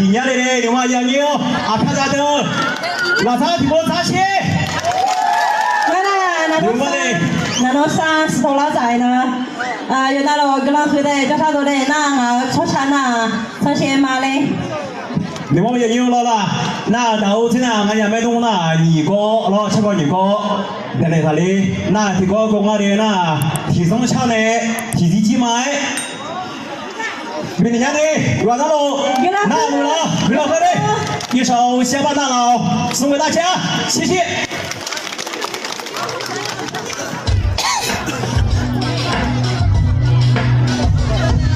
今年的嘞，另外一样有啊，看啥的，晚上听我啥去？那侬上是多老在呢？啊，有那罗格朗推的，叫啥多的？那啊，出产呐，出些嘛嘞？另外也有了啦，那到现在俺也没懂啦，二个了，七个二个，在那啥哩？那这个公安的那提升强的，提提起买。明天的晚上喽，那路了，为了喝的，一首下巴大佬送给大家，谢谢。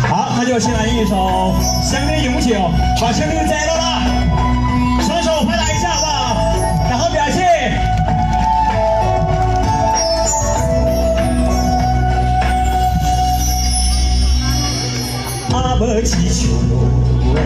好，那就先来一首《乡里永久》，把乡里摘到了，双手拍打一下好不好？然后表现。阿伯祈求哎，